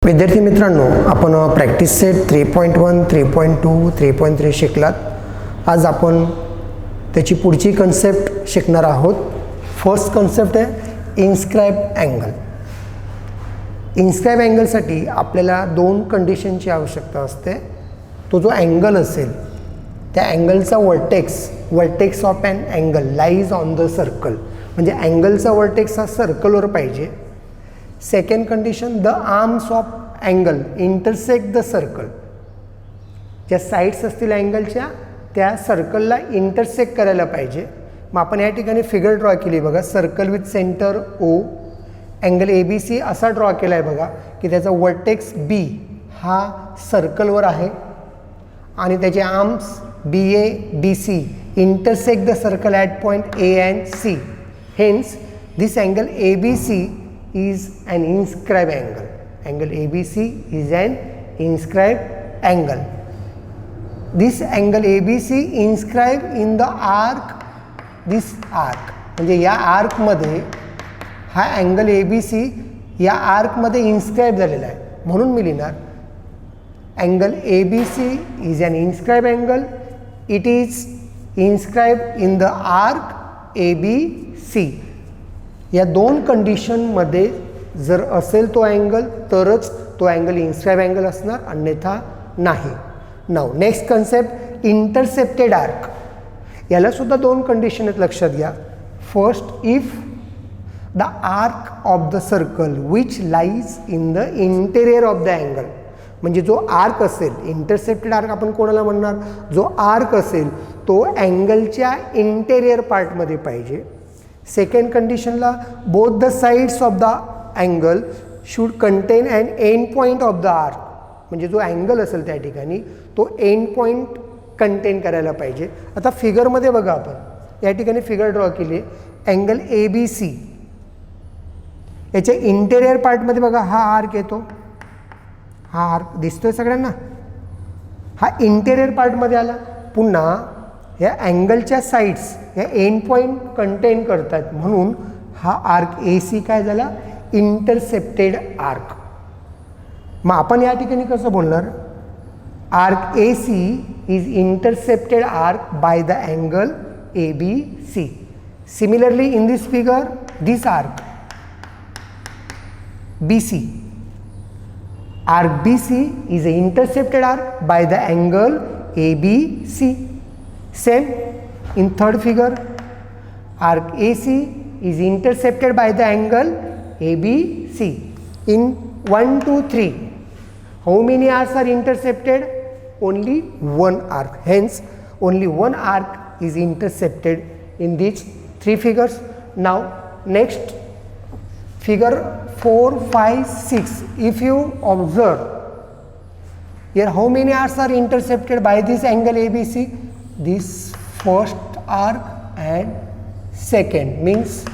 विद्यार्थी मित्रांनो, आपण प्रॅक्टिस सेट 3.1, 3.2, 3.3 शिकलात. आज आपण त्याची पुढची कन्सेप्ट शिकणार आहोत. फर्स्ट कन्सेप्ट आहे इन्स्क्राइब अँगल. इन्स्क्राइब अँगलसाठी आपल्याला दोन कंडिशनची आवश्यकता असते. तो जो अँगल असेल त्या अँगलचा vertex of an angle lies on the circle, म्हणजे अँगलचा वर्टेक्स हा सर्कलवर पाहिजे. Second condition, the arms of angle intersect the circle. ज्या साईड्स असतील अँगलच्या त्या सर्कलला इंटरसेक्ट करायला पाहिजे. मग आपण या ठिकाणी फिगर ड्रॉ केली बघा. Circle with centre O, angle ABC असा ड्रॉ केला आहे बघा की त्याचा वर्टेक्स B हा सर्कलवर आहे आणि त्याचे arms BA BC intersect the circle at point A and C. Hence this angle ABC is an inscribed angle. Angle ABC is an inscribed angle. This angle ABC inscribed in the arc, this arc. म्हणजे या आर्कमध्ये हा angle ABC या आर्कमध्ये inscribe झालेला आहे. म्हणून मी लिहिणार angle ABC is an inscribed angle. It is inscribed in the arc ABC. या दोन कंडिशनमध्ये जर असेल तो अँगल तरच तो अँगल इन्स्क्राइब अँगल असणार, अन्यथा नाही. नाव नेक्स्ट कन्सेप्ट इंटरसेप्टेड आर्क. याला सुद्धा दोन कंडिशन आहेत, लक्षात घ्या. First, if the arc of the circle which lies in the interior of the angle. म्हणजे जो आर्क असेल, इंटरसेप्टेड आर्क आपण कोणाला म्हणणार, जो आर्क असेल तो अँगलच्या इंटेरियर पार्टमध्ये पाहिजे. सेकंड कंडिशनला, both the sides of the angle should contain and end point of the arc. म्हणजे जो अँगल असेल त्या ठिकाणी तो एंड पॉईंट कंटेन करायला पाहिजे. आता फिगरमध्ये बघा, आपण या ठिकाणी फिगर ड्रॉ केली आहे. अँगल ABC याच्या इंटेरियर पार्टमध्ये बघा हा आर्क येतो. हा आर्क दिसतोय सगळ्यांना. हा इंटेरियर पार्टमध्ये आला. पुन्हा या अँगलच्या साईड्स या एंड पॉईंट कंटेन करतात, म्हणून हा आर्क AC काय झाला, इंटरसेप्टेड आर्क. मग आपण या ठिकाणी कसं बोलणार, arc AC is intercepted arc by the angle ABC. Similarly in this figure, this arc BC, arc BC is an intercepted arc by the angle ABC. Same in third figure, arc AC is intercepted by the angle ABC. In 1, 2, 3, how many arcs are intercepted? Only one arc. Hence, only one arc is intercepted in these three figures. Now, next figure 4, 5, 6. If you observe here, how many arcs are intercepted by this angle ABC? This first arc and second, means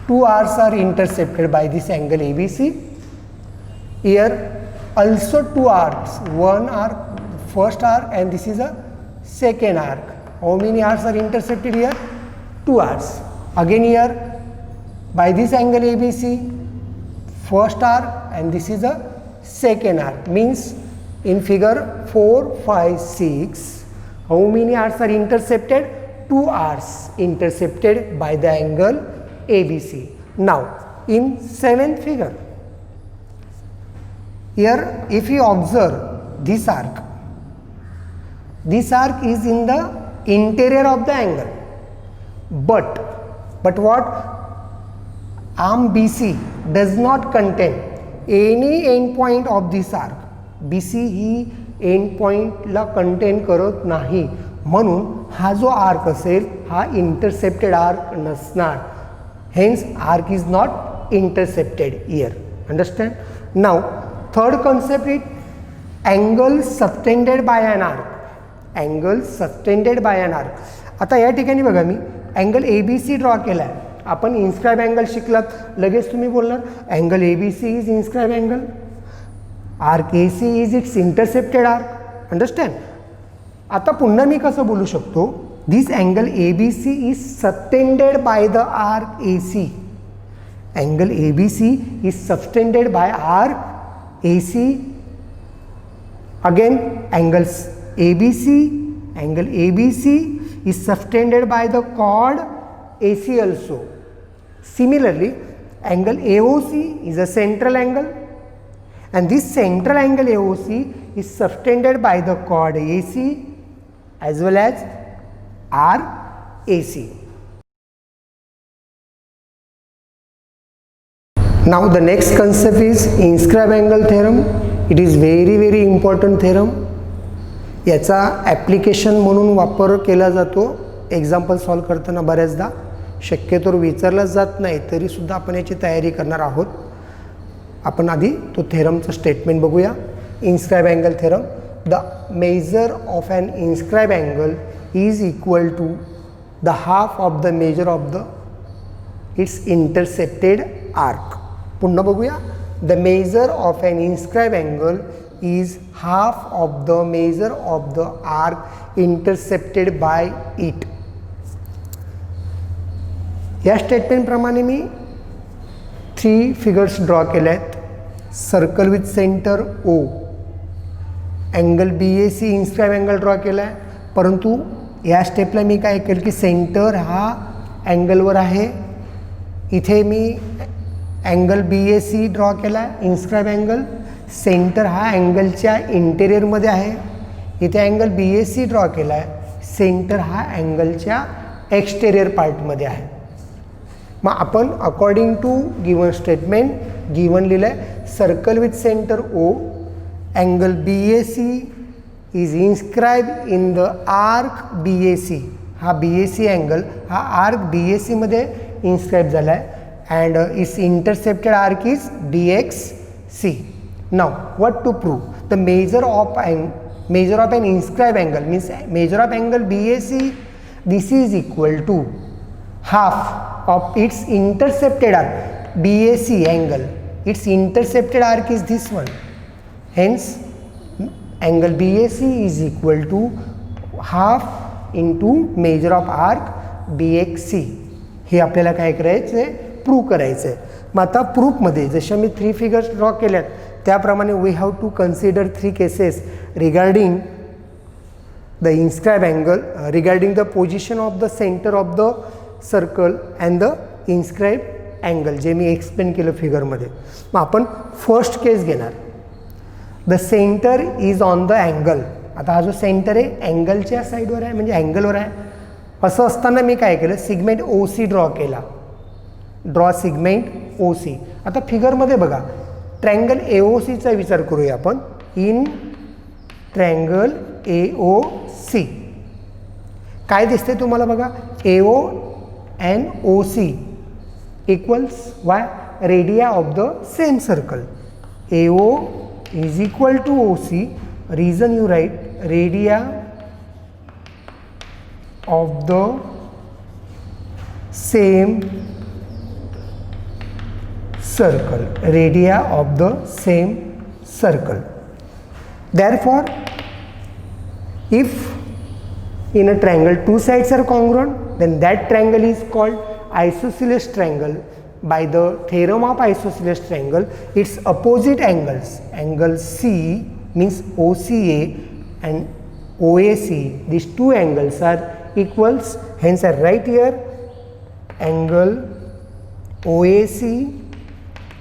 two arcs are intercepted by this angle ABC. Here also two arcs, one arc, first arc, and this is a second arc. How many arcs are intercepted here? Two arcs. Again here by this angle ABC, first arc, and this is a second arc. Means in figure 4, 5, 6, how many arcs are intercepted? Two arcs intercepted by the angle ABC. Now in seventh figure, here if you observe this arc is in the interior of the angle, but what, arm BC does not contain any end point of this arc. BC ही end पॉईंटला contain करत नाही, म्हणून हा जो arc असेल हा intercepted arc नसणार. Hence arc is not intercepted here. Understand. Now third concept is angle subtended by an arc. Angle subtended by an arc. आता या ठिकाणी बघा, मी अँगल ABC ड्रॉ केला आहे. आपण इन्स्क्राइब अँगल शिकलात, लगेच तुम्ही बोलणार angle ABC is inscribe angle, arc AC is its intercepted arc. Understand. आता पुन्हा मी कसं बोलू शकतो, this angle ABC is subtended by the arc AC. Angle ABC is subtended by arc AC Again, angle ABC is subtended by the chord AC also. Similarly, angle AOC is a central angle, and this central angle AOC is subtended by the chord AC as well as RAC. Now the next concept is inscribe angle theorem. It is very important theorem. याचा application म्हणून वापर केला जातो example solve करताना बऱ्याचदा. शक्यतोवर विचारला जात नाही तरी सुद्धा आपण याची तयारी करणार आहोत. आपण आधी तो थेरमचं स्टेटमेंट बघूया. Inscribe angle theorem. The measure of an inscribe angle is equal to the half of the measure of the its intercepted arc. पुन्हा बघूया. The measure of an inscribe angle is half of the measure of the arc intercepted by it. या statement प्रमाणे मी 3 figures draw केले आहेत. Circle with centre O, angle BAC inscribe angle draw केला आहे. परंतु या स्टेपला मी काय केलं की सेंटर हा अँगलवर आहे. इथे मी अँगल BAC ड्रॉ केला आहे इन्स्क्राइब अँगल. सेंटर हा अँगलच्या इंटेरियरमध्ये आहे. इथे अँगल BAC ड्रॉ केला आहे. सेंटर हा अँगलच्या एक्सटेरियर पार्टमध्ये आहे. मग आपण according to given statement given लिहिलं आहे. Circle with centre O, angle BAC is inscribe in the arc BAC. हा BAC अँगल हा आर्क BAC मध्ये इन्स्क्राइब झाला आहे. And its intercepted arc is DXC. Now what to prove? The measure of an inscribed angle means measure of angle BAC, this is equal to half of its intercepted arc. BAC angle, its intercepted arc is this one. Hence angle BAC is equal to half into measure of arc BXC. हे आपल्याला काय करायचं आहे? Prove करायचं आहे. मग आता प्रूफमध्ये जशा मी 3 figures draw केल्यात त्याप्रमाणे we have to consider 3 cases regarding the inscribe angle, regarding the position of the centre of the circle and the inscribe angle, जे मी एक्सप्लेन केलं फिगरमध्ये. मग आपण फर्स्ट केस घेणार. The centre is on the angle. आता हा जो सेंटर आहे अँगलच्या साईडवर आहे म्हणजे अँगलवर आहे. असं असताना मी काय केलं? सिगमेंट OC ड्रॉ केला. Draw segment OC. आता फिगरमध्ये बघा ट्रँगल AOCचा विचार करूया आपण. इन ट्रँगल AOC काय दिसते तुम्हाला बघा? AO and OC equals why? Radii of the same circle. AO is equal to OC. Reason you write radii of the same circle, radii of the same circle. Therefore, if in a triangle 2 sides are congruent, then that triangle is called isosceles triangle. By the theorem of isosceles triangle, its opposite angles, angle C means OCA and OAC, these 2 angles are equals. Hence I write here angle OAC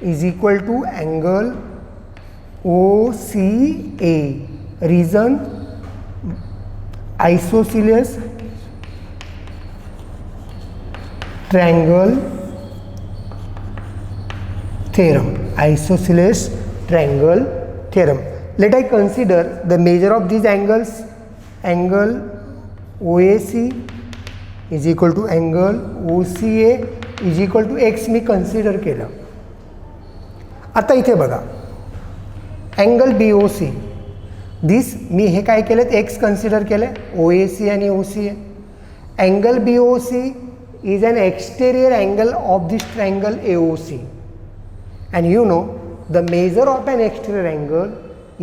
is equal to angle OCA. Reason isosceles triangle theorem. Isosceles triangle theorem. Let I consider the measure of these angles. Angle OAC is equal to angle OCA is equal to x मी consider केलं. आता इथे बघा angle BOC this मी हे काय केलं? X consider केलं. OAC आणि OCA. Angle BOC is an exterior angle of this triangle AOC. And you know the measure of an exterior angle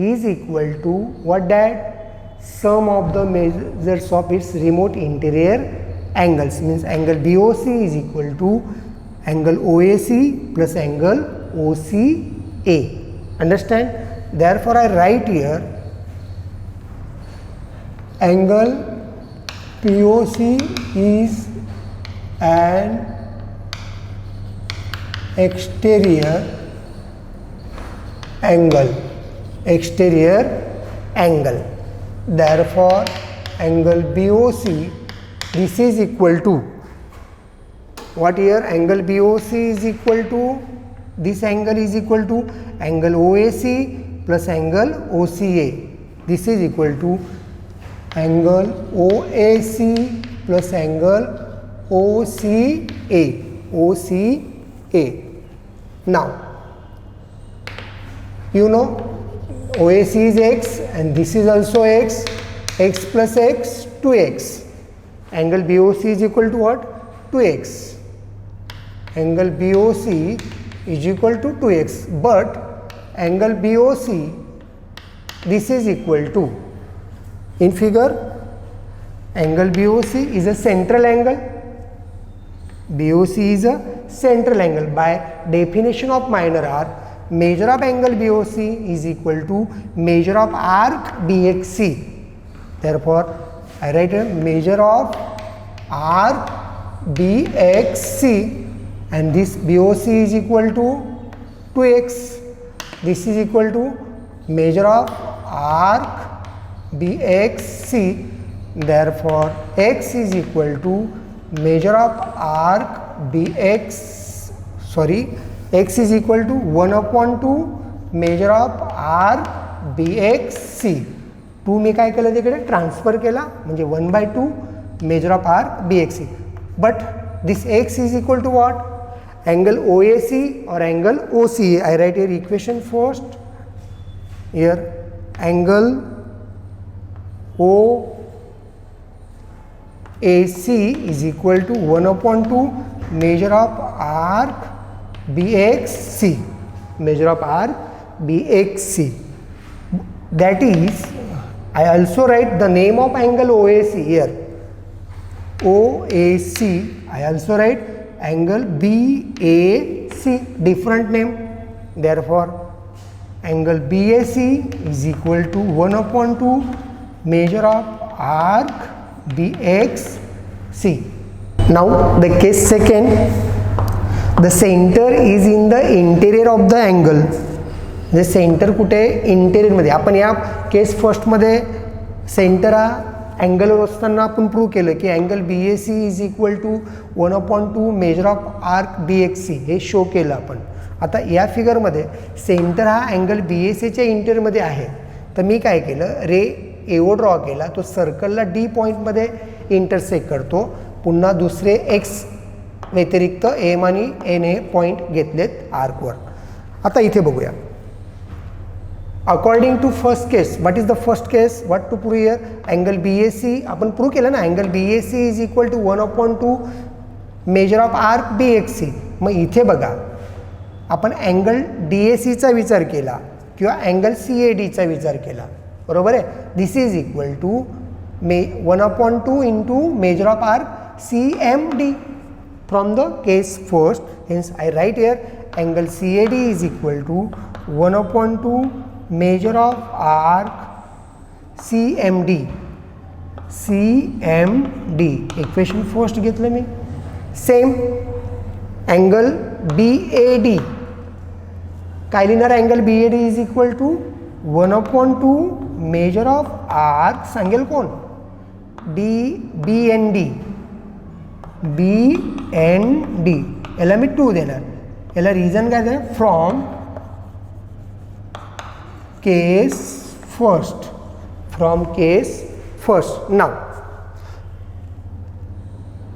is equal to what that? Sum of the measures of its remote interior angles. Means angle BOC is equal to angle OAC plus angle OCA. Understand? Therefore I write here angle POC is an exterior angle. Therefore angle BOC, this is equal to what here? Angle BOC is equal to, this angle is equal to angle OAC plus angle OCA. This is equal to angle OAC plus angle OCA. Now you know OAC is x and this is also x. X plus x, 2x. Angle BOC is equal to what? 2x. Angle BOC is equal to 2x, but angle BOC, this is equal to, in figure, angle BOC is a central angle. BOC is a central angle. By definition of minor arc, measure of angle BOC is equal to measure of arc BXC. Therefore I write a measure of arc BXC, and this BOC is equal to 2x. This is equal to measure of arc BXC. Therefore x is equal to measure of arc x is equal to 1/2 measure of arc BXC. 2 मी काय केलं तिकडे transfer केला, म्हणजे 1/2 measure of arc BXC. But this x is equal to what? Angle OAC or angle OCA. I write here equation first. Here angle OAC is equal to 1/2 measure of arc BXC. Measure of arc BXC. That is, I also write the name of angle OAC here. OAC, I also write angle BAC, different name. Therefore angle BAC is equal to 1/2 measure of arc BXC. Now the case second, the center is in the interior of the angle. The center कुठे? Interior मध्ये. आपण या case first मध्ये centre हा अँगलवर असताना आपण prove केलं की angle BAC is equal to 1/2 measure of arc BXC, हे शो केलं आपण. आता या फिगरमध्ये सेंटर हा अँगल BACच्या इंटेरियरमध्ये आहे. तर मी काय केलं, रे एओ ड्रॉ केला, तो सर्कलला D पॉईंटमध्ये इंटरसेक्ट करतो. पुन्हा दुसरे x व्यतिरिक्त M आणि N हे पॉईंट घेतलेत आर्कवर. आता इथे बघूया. According to first case, what is the first case, what to prove here? Angle BAC आपण प्रूव्ह केलं ना, angle BAC is equal to 1/2 measure of arc BXC. मग इथे बघा, आपण अँगल DACचा विचार केला किंवा अँगल CADचा विचार केला, बरोबर आहे. This is equal to 1/2 into measure of arc CMD from the case first. Hence I write here angle CAD is equal to 1/2 measure of arc CMD. Equation first घेतलं मी. सेम अँगल BAD, काय लिहिणार? Angle BAD is equal to 1/2 measure of arc, सांगेल कोण? BND. याला मी 2 देणार. याला reason काय देणार? From case first. नाव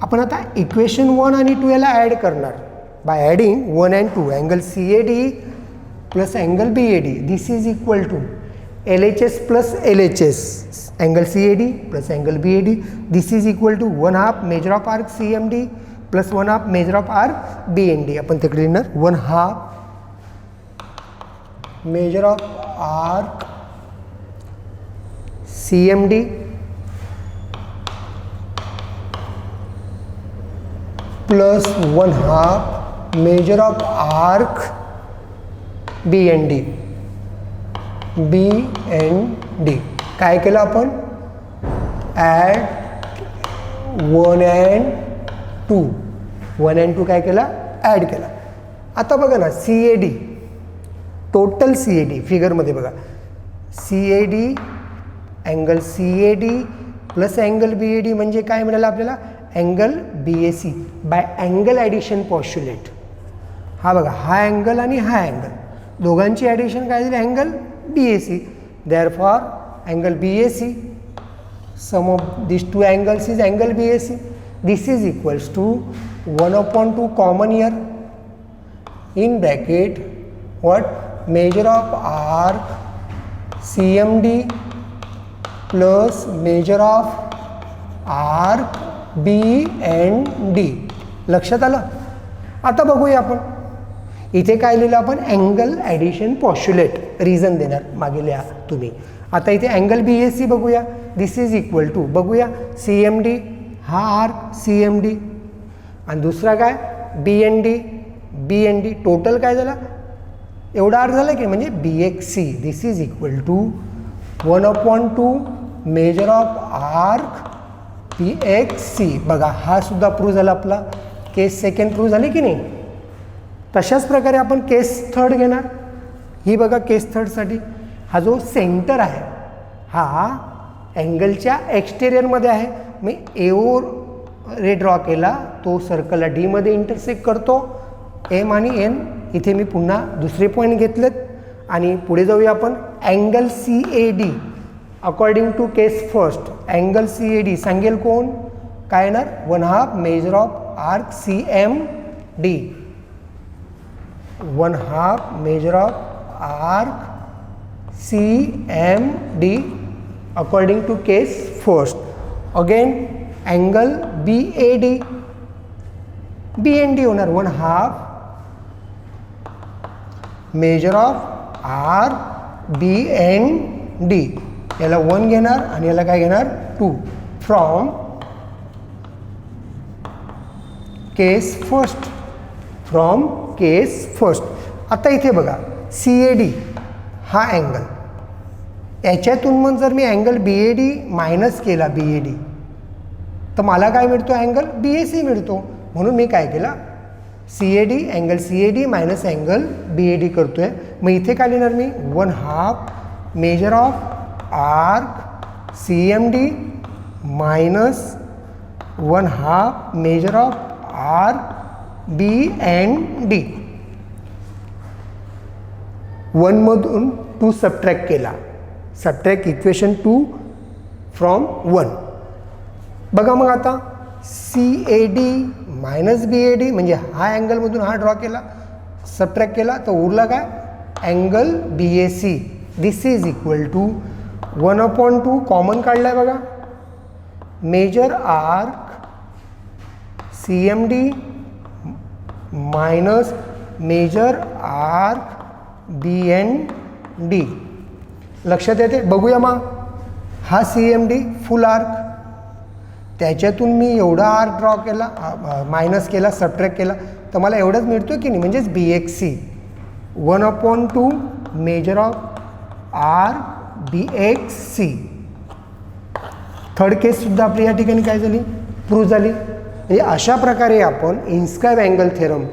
आपण आता इक्वेशन 1 आणि 2 याला ॲड करणार. By adding 1 and 2, angle CAD plus angle BAD, this is equal to LHS plus LHS, angle CAD plus angle BAD, this is equal to 1/2 measure of arc CMD plus 1/2 measure of arc BND. आपण तिकडे लिहिणार 1/2 measure of arc CMD plus 1/2 measure of arc BND. काय केलं आपण? Add 1 and 2, 1 and 2 काय केला, add केला. आता बघा ना, CAD, टोटल CAD फिगरमध्ये बघा, CAD angle CAD plus angle BAD म्हणजे काय मिळालं आपल्याला, angle BAC by angle addition postulate. हा बघा, हा अँगल आणि हा अँगल दोघांची ॲडिशन काय झाली, angle BAC. Therefore angle BAC, sum of this two angles is angle BAC. This is equals to 1/2 common here in bracket what, measure of arc CMD plus measure of arc BND. लक्षात आलं. आता बघूया आपण इथे काय लिहिलं आपण, angle addition पॉस्ट्युलेट, reason देणार मागे लिहा तुम्ही. आता इथे अँगल BAC बघूया, दिस इज इक्वल टू बघूया CMD, हा आर्क CMD आणि दुसरा काय BND. टोटल काय झाला, एवढा आर्क झाला की म्हणजे BXC. This is equal to 1/2 measure of arc BXC. बघा, हा सुद्धा प्रूव्ह झाला आपला, केस सेकंड प्रूव्ह झाली की नाही. तशाच प्रकारे आपण केस थर्ड घेणार. ही बघा केस थर्डसाठी हा जो सेंटर आहे हा अँगलच्या एक्सटेरियरमध्ये आहे. मी AO रे ड्रॉ केला, तो सर्कलला डीमध्ये इंटरसेक्ट करतो. M आणि N इथे मी पुन्हा दुसरे पॉईंट घेतलेत आणि पुढे जाऊया आपण. Angle CAD according to case first, angle CAD सांगेल कोण, काय येणार, 1/2 measure of arc CMD, 1/2 measure of arc CMD according to case first. Again angle BND होणार 1/2 मेजर ऑफ आर्क BND. याला 1 घेणार आणि याला काय घेणार 2 from case first, from case first. आता इथे बघा CAD हा अँगल, याच्यातून मग जर मी अँगल BAD मायनस केला BAD तर मला काय मिळतो, अँगल BAC मिळतो. म्हणून मी काय केला, CAD angle CAD minus angle BAD करतोय. मग इथे काय लिहिणार मी, 1/2 measure of arc CMD minus 1/2 measure of arc BND. 1 मधून 2 सबट्रॅक्ट केला, सबट्रॅक्ट इक्वेशन 2 फ्रॉम 1. बघा मग आता CAD मायनस BAD म्हणजे हा अँगलमधून हा ड्रॉ केला, सबट्रॅक्ट केला, तर उरला काय, angle BAC. This is equal to 1/2 common काढलाय बघा, measure arc CMD minus measure arc BND. लक्षात येते. बघूया मग, हा CMD फुल आर्क, त्याच्यातून मी एवढा आर्क ड्रॉ केला, मायनस केला, सबट्रॅक्ट केला, तर मला एवढंच मिळतो की नाही, म्हणजेच BXC 1/2 measure of arc BXC. Third केससुद्धा आपली या ठिकाणी काय झाली, प्रूव्ह झाली. म्हणजे अशा प्रकारे आपण इन्स्क्राइब अँगल थेरम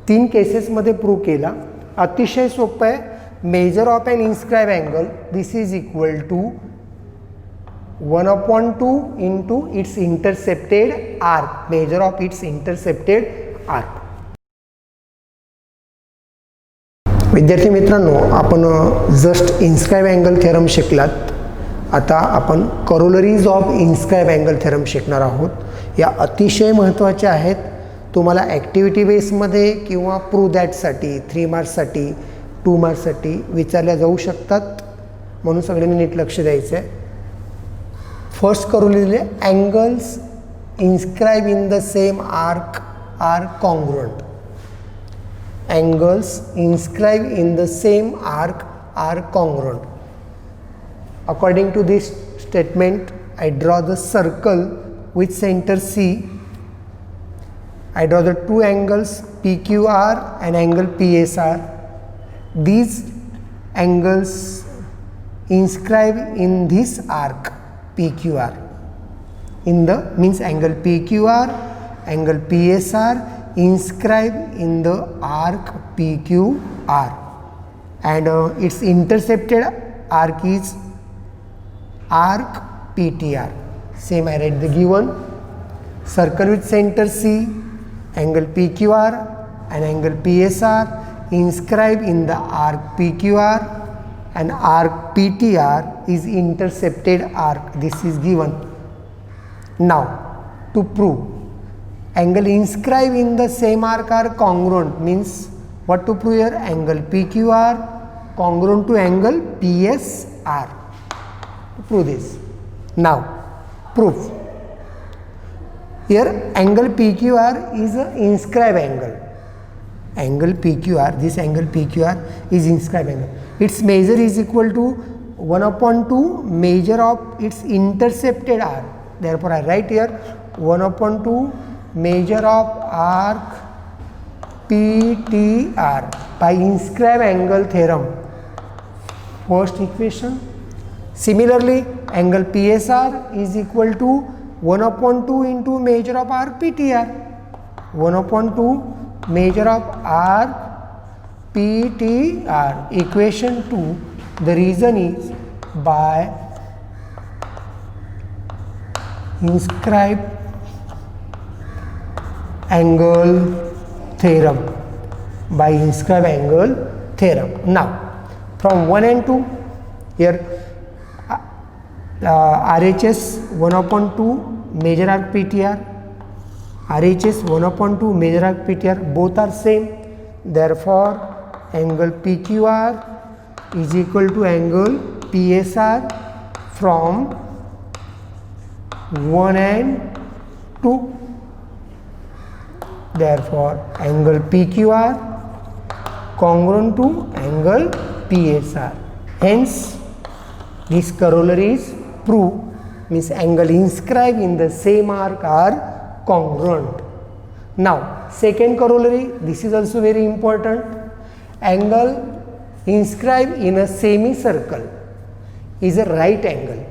3 केसेसमध्ये प्रूव्ह केला. अतिशय सोपं आहे. Measure of an inscribe angle this is equal to 1/2 into its intercepted arc, measure of its intercepted arc. विद्यार्थी मित्रांनो, आपण जस्ट इन्स्क्राइब अँगल थेरम शिकलात. आता आपण करोलरीज ऑफ इन्स्क्राइब अँगल थेरम शिकणार आहोत. या अतिशय महत्त्वाच्या आहेत. तुम्हाला ॲक्टिव्हिटी बेसमध्ये किंवा प्रूव्ह दॅटसाठी 3 मार्क्ससाठी 2 मार्क्ससाठी विचारल्या जाऊ शकतात, म्हणून सगळ्यांनी नीट लक्ष द्यायचं आहे. First corollary, angles inscribe in the same arc are congruent. Angles inscribed in the same arc are congruent. According to this statement, I draw the circle with center C. I draw the 2 angles PQR and angle PSR. These angles inscribed in this arc PQR. in the means angle PQR, angle PSR inscribed in the arc PQR, and its intercepted arc is arc PTR. Same I write the given circle with center C, angle PQR and angle PSR inscribed in the arc PQR, and arc PTR is intercepted arc. This is given. Now to prove angle inscribed in the same arc are congruent, means what to prove here? Angle PQR congruent to angle PSR. To prove this. Now proof. Here angle PQR is an inscribed angle. Angle PQR, this angle PQR is inscribed angle. Its measure is equal to 1/2 measure of its intercepted arc. Therefore I write here 1/2 measure of arc PTR by inscribed angle theorem. First equation. Similarly, angle PSR is equal to 1/2 into measure of arc PTR. 1/2 measure of arc PTR. Equation 2. The reason is by inscribed angle theorem. By inscribed angle theorem. Now, from 1 and 2, here RHS 1/2 measure arc PTR, RHS 1/2 measure arc PTR, both are same. Therefore, angle PQR is equal to angle PSR from 1 and 2. Therefore, angle PQR congruent to angle PSR. Hence, this corollary is proved, means angle inscribed in the same arc are congruent. Now, second corollary, this is also very important. Angle inscribed in a semicircle is a right angle.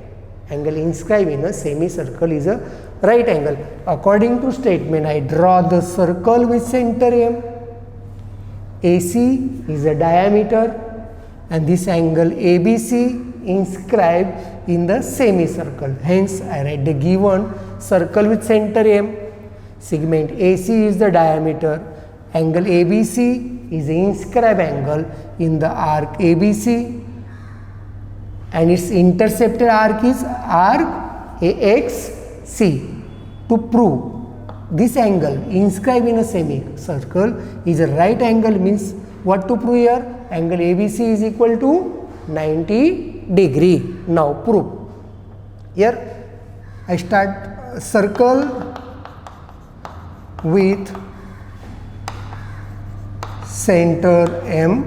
Angle inscribed in a semicircle is a right angle. According to statement, I draw the circle with center M. AC is a diameter, and this angle ABC inscribed in the semicircle. Hence, I write the given circle with center M. Segment AC is the diameter. Angle ABC is the inscribed angle in the arc ABC, and its intercepted arc is arc AXC. To prove this angle inscribed in a semicircle is a right angle, means what to prove here? Angle ABC is equal to 90 degree. Now prove. Here I start circle with center M.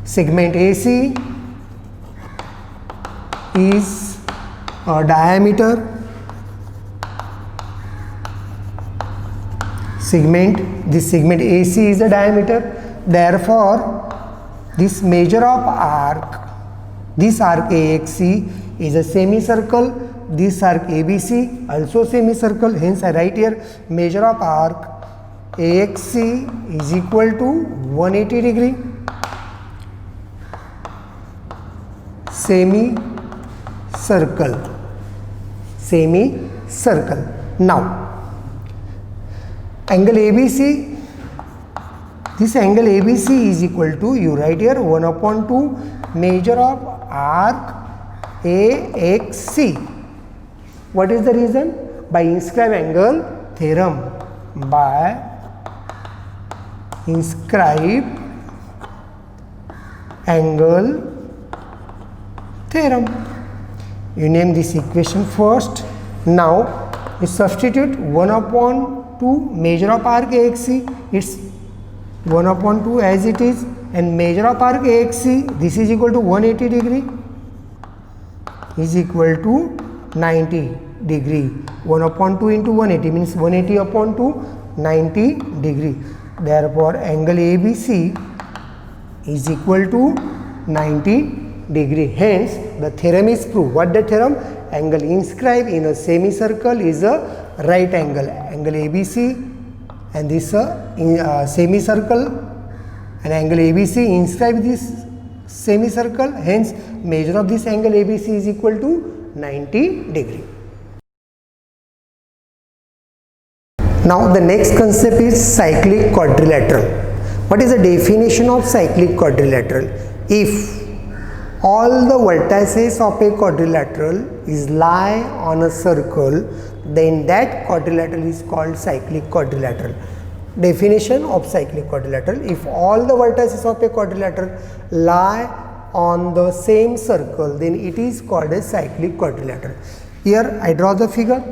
Segment AC is a diameter. This segment AC is a diameter. Therefore, this measure of arc, this arc AXC is a semicircle. This arc ABC also semicircle. Hence, I write here measure of arc AXC is equal to 180 degree. Semicircle. Now, angle ABC, this angle ABC is equal to, you write here 1/2 measure of arc AXC. What is the reason? By inscribed angle theorem. By inscribed angle theorem. You name this equation first. Now you substitute 1/2 measure of arc AXC. It's 1/2 as it is, and measure of arc AXC, this is equal to 180 degree, is equal to 90 degree. 1/2 into 180 means 180/2, 90 degree. Therefore, angle ABC is equal to 90 degree. Hence, the theorem is proved. What the theorem? Angle inscribed in a semicircle is a right angle, angle ABC, and this semicircle, and angle ABC inscribed this semicircle, hence measure of this angle ABC is equal to 90 degree. Now the next concept is cyclic quadrilateral. What is the definition of cyclic quadrilateral? If all the vertices of a quadrilateral is lie on a circle, then that quadrilateral is called cyclic quadrilateral. Definition of cyclic quadrilateral: if all the vertices of a quadrilateral lie on the same circle, then it is called a cyclic quadrilateral. Here I draw the figure.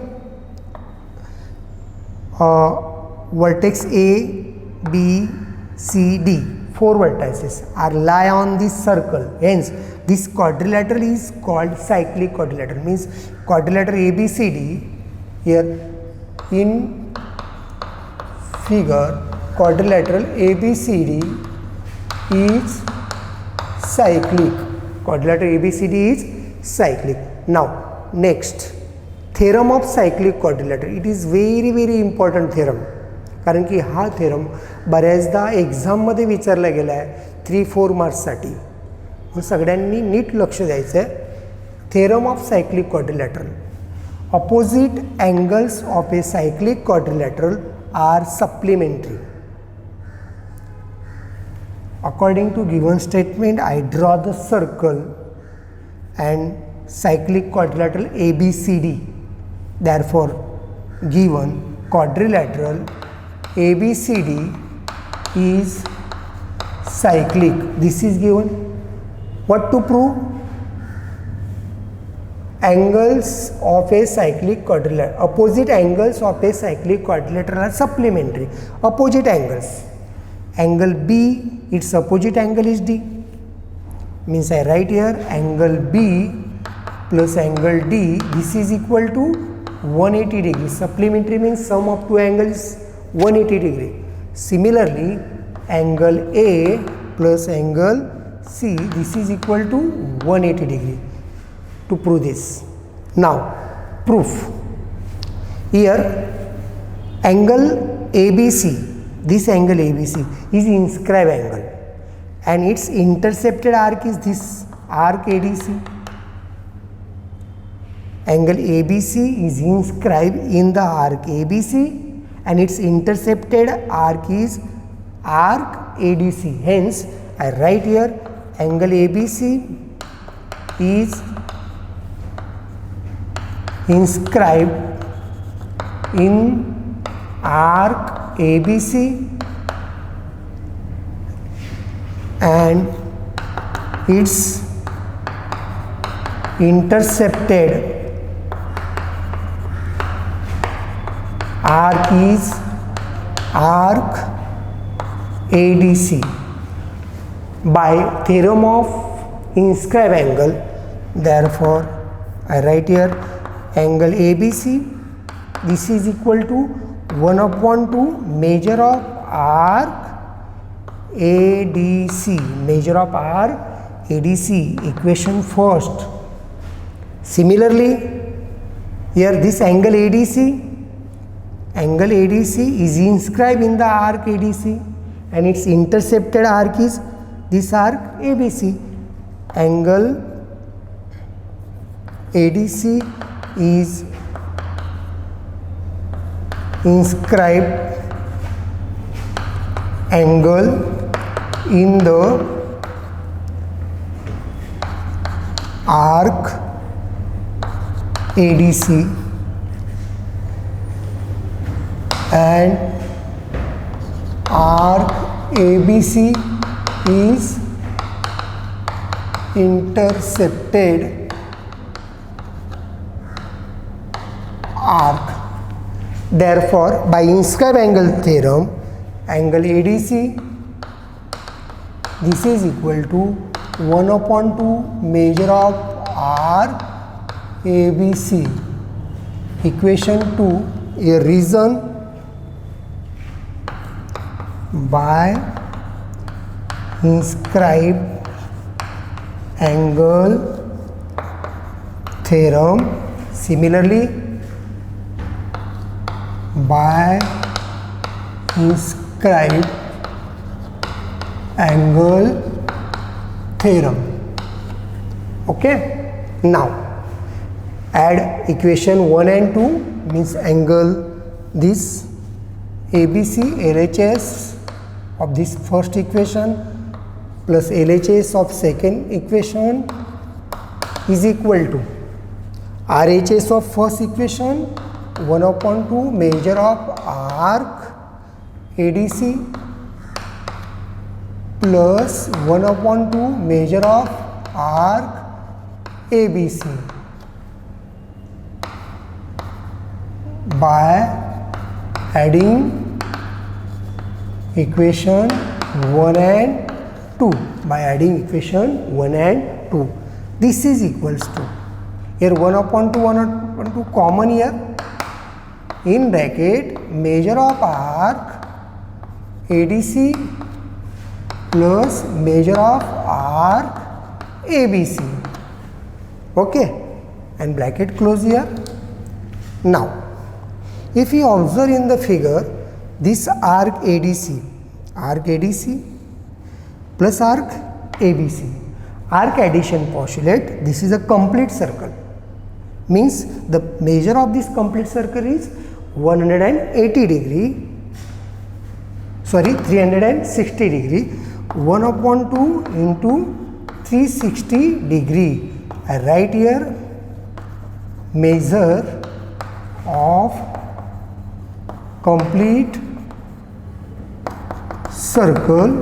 Vertex A, B, C, D, 4 vertices are lie on this circle. Hence, this quadrilateral is called cyclic quadrilateral. Means quadrilateral ABCD. Here in figure, quadrilateral ABCD is cyclic. Quadrilateral ABCD is cyclic. Now, next, theorem of cyclic quadrilateral. It is very important theorem. कारण की हा theorem बऱ्याचदा एक्झाममध्ये विचारला गेला आहे 3-4 मार्क्ससाठी. मग सगळ्यांनी NEET लक्ष द्यायचं आहे. Theorem of cyclic quadrilateral. Opposite angles of a cyclic quadrilateral are supplementary. According to given statement, I draw the circle and cyclic quadrilateral ABCD. Therefore, given quadrilateral ABCD is cyclic. This is given. What to prove? Angles of a cyclic quadrilateral, opposite angles of a cyclic quadrilateral are supplementary. Opposite angles. Angle B, its opposite angle is D. Means I write here angle B plus angle D. This is equal to 180 degree. Supplementary means sum of two angles 180 degree. Similarly, angle A plus angle C, this is equal to 180 degree. To prove this. Now, proof. Here, angle ABC, this angle ABC is inscribed angle, and its intercepted arc is this arc ADC. Angle ABC is inscribed in the arc ABC, and its intercepted arc is arc ADC. Hence, I write here angle ABC is inscribed in arc ABC and its intercepted arc is arc ADC. By theorem of inscribed angle, therefore I write here angle ABC, this is equal to 1/2 measure of arc ADC, measure of arc ADC, equation first. Similarly, here this angle ADC is inscribed in the arc ADC, and its intercepted arc is this arc ABC. Angle ADC is inscribed angle in the arc ADC, and arc ABC is intercepted arc. Therefore, by inscribed angle theorem, angle ADC, this is equal to 1/2 measure of arc ABC. Equation 2, a reason by inscribed angle theorem. Similarly, by inscribed angle theorem. Okay, now add equation 1 and 2 means angle this ABC LHS of this first equation plus LHS of second equation is equal to RHS of first equation 1/2 measure of arc ADC plus 1/2 measure of arc ABC by adding equation 1 and 2. By adding equation 1 and 2, this is equals to, here 1/2 common here, in bracket measure of arc ADC plus measure of arc ABC. Okay, and bracket close here. Now if you observe in the figure, this arc ADC plus arc ABC, arc addition postulate, this is a complete circle, means the measure of this complete circle is 180 degree, sorry 360 degree, 1/2 into 360 degree. I write here measure of complete circle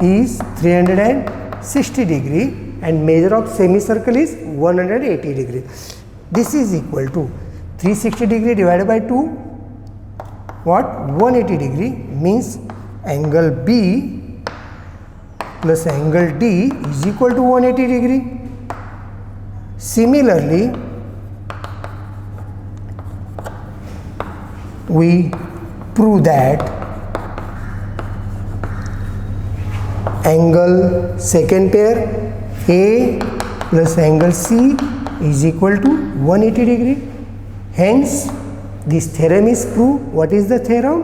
is 360 degree and measure of semicircle is 180 degree. This is equal to 360 degree divided by 2, what, 180 degree, means angle B plus angle D is equal to 180 degree. Similarly, we prove that angle second pair A plus angle C is equal to 180 degree. Hence, this theorem is proved. What is the theorem?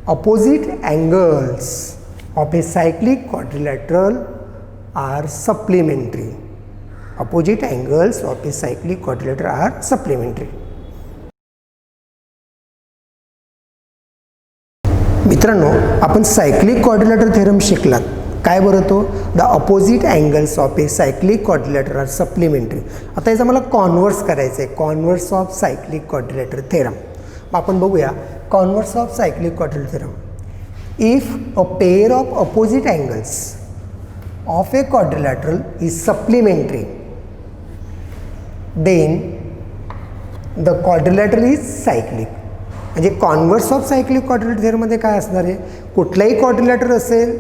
Opposite angles of a cyclic quadrilateral are supplementary. Opposite angles of a cyclic quadrilateral are supplementary. मित्रांनो, आपण cyclic quadrilateral theorem शिकलात. काय बरं तो? The opposite angles of a cyclic quadrilateral are supplementary. आता याचा मला converse करायचं आहे, converse of cyclic quadrilateral theorem. मग आपण बघूया converse of cyclic quadrilateral theorem. If a pair of opposite angles of a quadrilateral is supplementary, then the quadrilateral is cyclic. म्हणजे converse of cyclic quadrilateral थेरममध्ये काय असणार आहे? कुठलाही क्वाड्रिलेटर असेल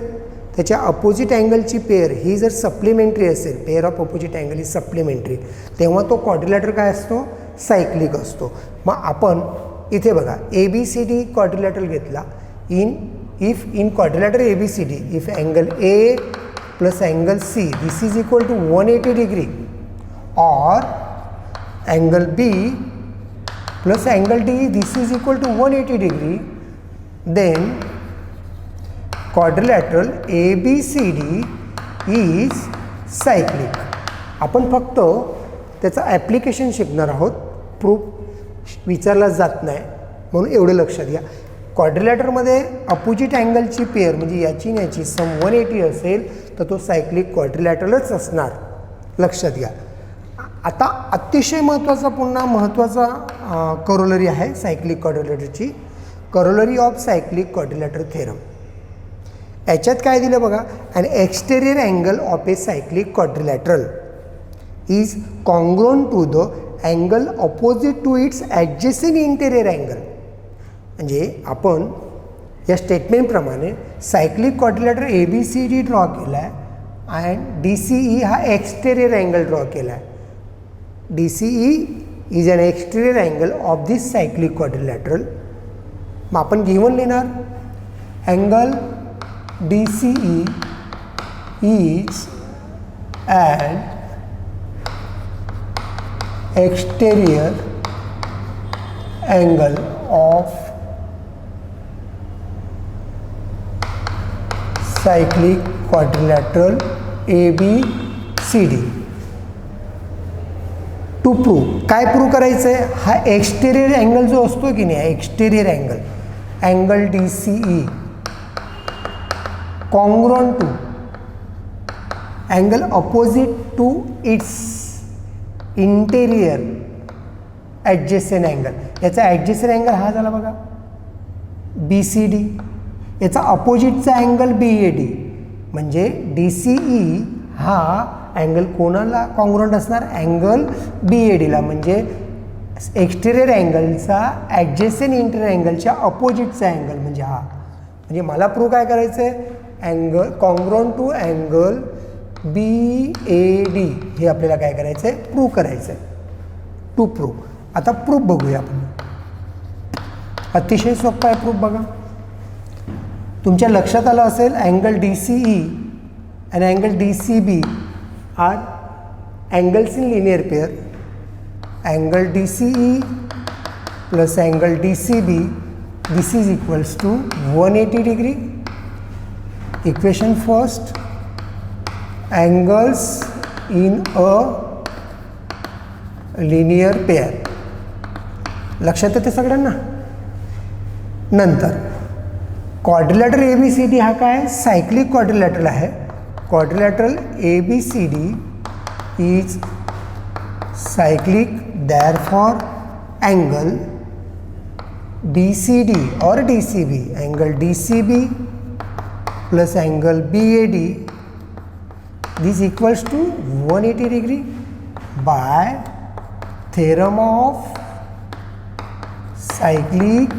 त्याच्या अपोजिट अँगलची पेअर ही जर सप्लिमेंटरी असेल, pair of opposite angle is supplementary, तेव्हा तो क्वाड्रिलेटर काय असतो? सायक्लिक असतो. मग आपण इथे बघा ABCD क्वाड्रिलेटर घेतला. If in quadrilateral ABCD if angle A plus angle C this is equal to 180 degree और angle B plus angle D this is equal to 180 degree, then quadrilateral ABCD is cyclic. आपण फक्त त्याचं application शिकणार आहोत, proof विचारला जात नाही म्हणून एवढं लक्षात घ्या. क्वाड्रिलेटरमध्ये अपोजिट अँगलची पेअर म्हणजे याची याची सम 180 असेल तर तो सायक्लिक क्वाड्रिलॅटरलच असणार, लक्षात घ्या. आता अतिशय महत्त्वाचा करोलरी आहे सायक्लिक क्वाड्रिलेटरची, corollary of cyclic quadrilateral theorem. याच्यात काय दिलं बघा, an exterior angle of a cyclic quadrilateral is congruent to the angle opposite to its adjacent interior angle. म्हणजे आपण या स्टेटमेंटप्रमाणे सायक्लिक क्वाड्रिलॅटर ABCD ड्रॉ केला आहे अँड DCE हा एक्सटेरियर अँगल ड्रॉ केला आहे. DCE is an exterior angle of this cyclic quadrilateral. मग आपण गिवन लिहिणार angle DCE is an exterior angle of cyclic quadrilateral ABCD. To prove, काय prove करायचं आहे? हा एक्सटेरियर अँगल जो असतो की नाही, exterior angle DCE congruent to angle opposite to its interior adjacent angle. याचा ॲडजेसेंट अँगल हा झाला बघा BCD, याचा अपोजिटचा अँगल BAD. म्हणजे DCE हा अँगल कोणाला कॉन्ग्रुएंट असणार? अँगल BADला. म्हणजे एक्सटेरियर अँगलचा ॲडजेसेंट इंटेरियर अँगलच्या अपोजिटचा अँगल म्हणजे हा. म्हणजे मला प्रूव्ह काय करायचं आहे? Angle congruent to angle BAD हे आपल्याला काय करायचं आहे? प्रूव्ह करायचं आहे. To prove. आता प्रूफ बघूया आपण. अतिशय सोपं आहे प्रूफ. बघा, तुमच्या लक्षात आलं असेल अँगल DCE आणि angle DCB are angles in linear pair. Angle DCE plus angle DCB, this is equals to 180 degree. Equation first, angles in a linear pair. लक्षात येते सगळ्यांना? नंतर क्वाड्रिलॅटरल ABCD हा काय? सायक्लिक क्वाड्रिलॅटरल आहे. Quadrilateral ABCD is cyclic, therefore angle DCD or DCB, angle DCB plus angle BAD, this equals to 180 degree by theorem of cyclic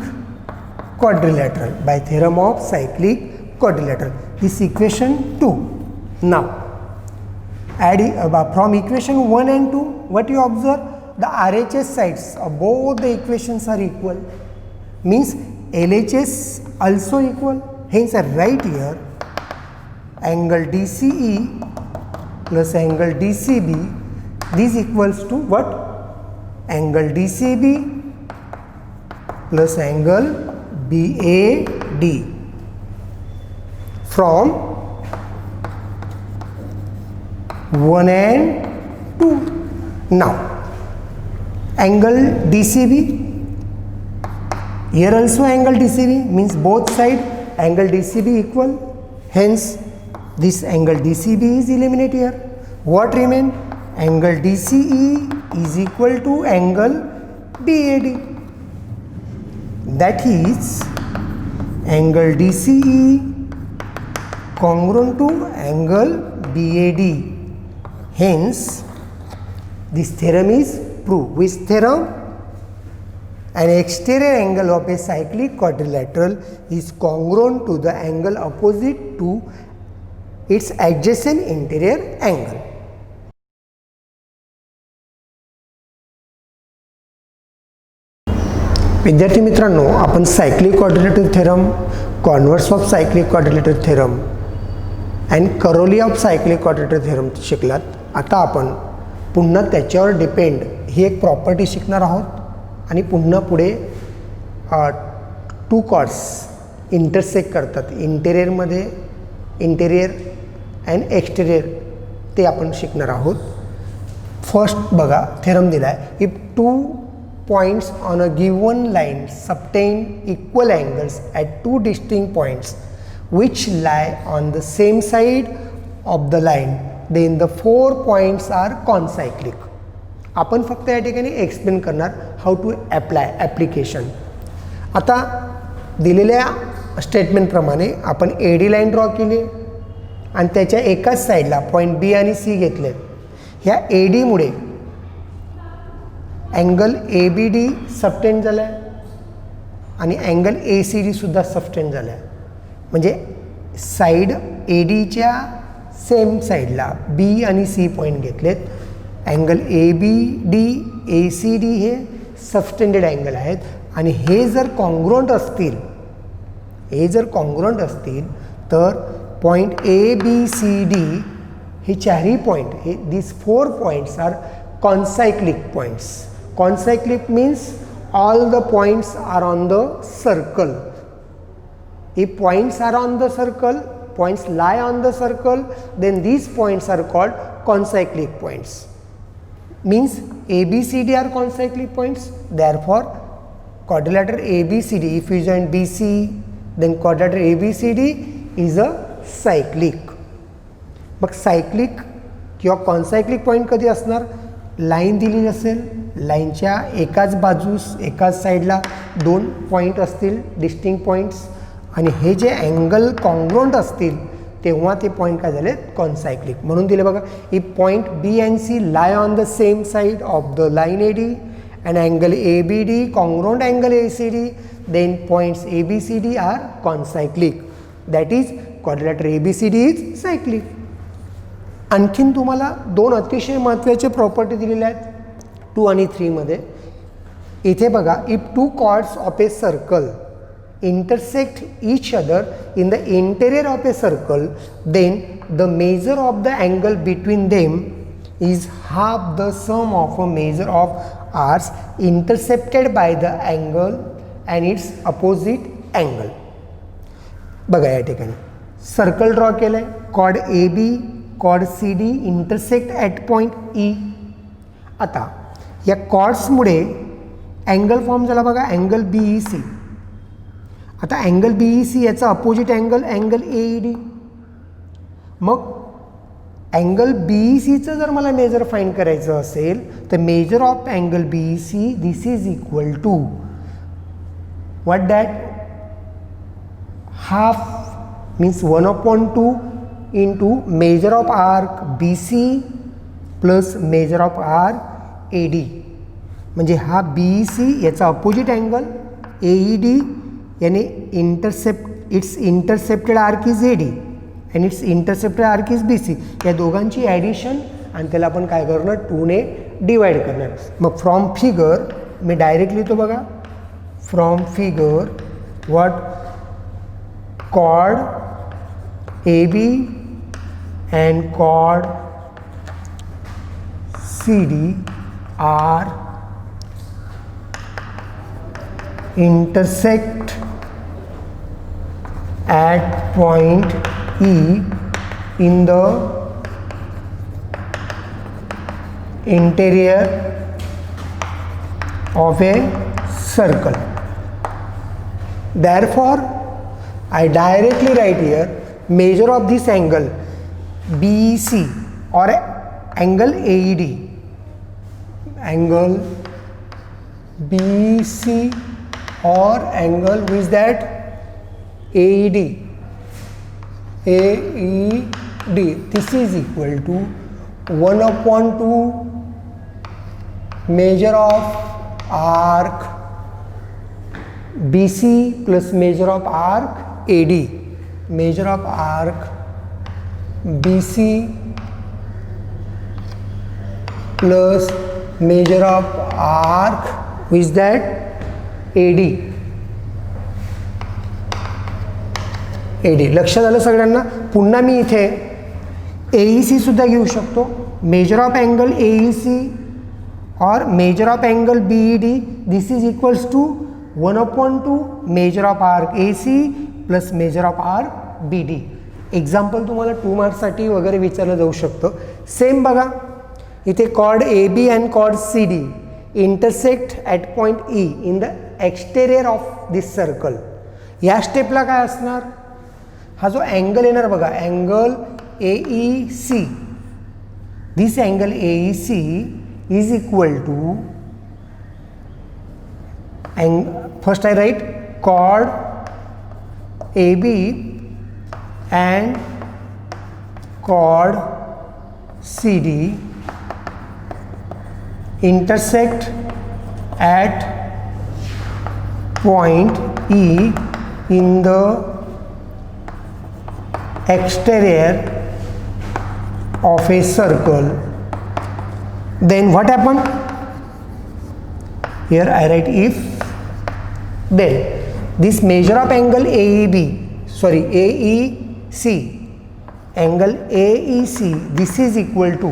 quadrilateral, by theorem of cyclic quadrilateral. This equation 2. Now adding from equation 1 and 2, what you observe? The RHS sides of both the equations are equal, means LHS also equal. Hence I write here angle DCE plus angle DCB, this equals to what? Angle DCB plus angle BAD. From 1 and 2. Now angle DCB, here also angle DCB, means both side angle DCB equal, hence this angle DCB is eliminated here. What remain? Angle DCE is equal to angle BAD, that is angle DCE congruent to angle BAD. Hence this theorem is proved. Which theorem? An exterior angle of a cyclic quadrilateral is congruent to the angle opposite to its adjacent interior angle. विद्यार्थी मित्रांनो, आपण cyclic quadrilateral theorem, converse of cyclic quadrilateral theorem and corollary of cyclic quadrilateral theorem शिकलात. आता आपण पुन्हा त्याच्यावर depend ही एक property शिकणार आहोत आणि पुन्हा पुढे टू कॉर्ड्स इंटरसेक्ट करतात इंटेरियरमध्ये, इंटेरियर अँड एक्सटेरियर, ते आपण शिकणार आहोत. फर्स्ट बघा, थेरम दिला आहे. If two points on a given line subtend equal angles at two distinct points which lie on the same side of the line, then the 4 points are concyclic. आपण फक्त या ठिकाणी एक्सप्लेन करणार how to apply application. आता दिलेल्या स्टेटमेंटप्रमाणे आपण AD line draw केली आणि त्याच्या एकाच साईडला पॉईंट B आणि C घेतले. ह्या AD मुळे अँगल ABD सबटेंड झाला आहे आणि अँगल ACD सुद्धा सबटेंड झाला आहे. म्हणजे साईड ADच्या सेम साईडला B आणि C पॉईंट घेतलेत. अँगल ABD ACD हे सबटेंडेड अँगल आहेत आणि हे जर कॉन्ग्रुएंट असतील, तर पॉईंट ABCD हे चारही पॉईंट, हे this 4 points are concyclic points. Concyclic means all the points are on the circle. If points are on the circle, points lie on the circle, then these points are called concyclic points. Means ABCD are concyclic points. Therefore, quadrilateral ABCD, if you join BC, then quadrilateral ABCD is a cyclic. Mug cyclic किंवा concyclic point कधी असणार? Line दिलेली असेल, लाईनच्या एकाच बाजूस एकाच साईडला दोन पॉईंट असतील, डिस्टिंक्ट पॉईंट्स, आणि हे जे अँगल कॉन्ग्रुएंट असतील तेव्हा ते पॉईंट काय झाले? कॉन्सायक्लिक. म्हणून दिले बघा, if point B and C lie on the same side of the line AD and angle ABD congruent angle ACD, then points ABCD are concyclic. That is, quadrilateral ABCD is cyclic. आणखीन तुम्हाला दोन अतिशय महत्त्वाचे property दिलेल्या आहेत 2 आणि 3 मध्ये. इथे बघा, if two chords of a circle intersect each other in the interior of a circle, then the measure of the angle between them is half the sum of a measure of arcs intercepted by the angle and its opposite angle. बघा, या ठिकाणी circle draw केलंय, chord A B chord C D intersect at point E. आता या कॉर्ड्समुळे angle form झाला बघा, angle B E सी. आता angle B E C याचा opposite angle angle A E D. मग अँगल बी ई सीचं जर मला मेजर फाईंड करायचं असेल तर measure of angle B E C this is equal to what that? Half means 1/2 into measure of arc B C plus measure of arc A D. म्हणजे हा B E C याचा opposite angle A E D, यानी its intercepted arc is A D and its intercepted arc is B C. या दोघांची addition आणि त्याला आपण काय करणार? 2 ने डिवाइड करणार. मग फ्रॉम फिगर मी डायरेक्ट लिहितो बघा, from figure what? Chord A B and chord C D are intersect at point E in the interior of a circle. Therefore, I directly write here measure of this angle BEC or angle AED, angle BEC or angle with that AED, this is equal to 1/2 measure of arc BC plus measure of arc AD, measure of arc BC plus measure of arc with that AD. लक्षात आलं सगळ्यांना? पुन्हा मी इथे AEC सुद्धा घेऊ शकतो, measure of angle AEC और measure of angle BED this is equals to 1/2 measure of arc AC plus measure of arc BD. Example तुम्हाला 2 मार्क्ससाठी वगैरे विचारलं जाऊ शकतं. सेम बघा, इथे chord AB and chord CD intersect at point E in the exterior of this circle. या स्टेपला काय असणार? हा जो अँगल येणार बघा, angle AEC, this angle AEC is equal to first I write chord AB and chord CD intersect at point E in the exterior of a circle. Then what happened? Here I write if, then this measure of angle AEC, angle AEC, this is equal to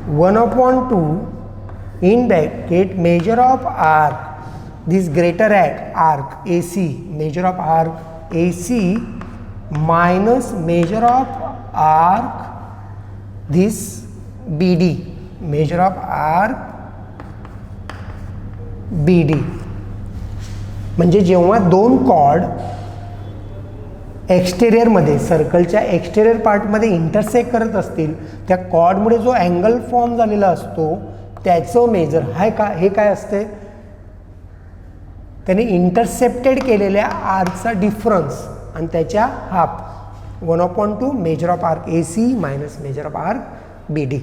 1/2 in bracket measure of arc, this greater arc AC, measure of arc AC minus measure of arc this BD, measure of arc BD. म्हणजे जेव्हा दोन cord एक्सटेरियरमध्ये सर्कलच्या exterior पार्टमध्ये intersect करत असतील, त्या कॉर्डमुळे जो angle form झालेला असतो त्याचं मेजर हे काय असते, त्याने इंटरसेप्टेड केलेल्या आर्कचा डिफरन्स आणि त्याच्या half 1/2 measure of arc AC minus major of arc BD.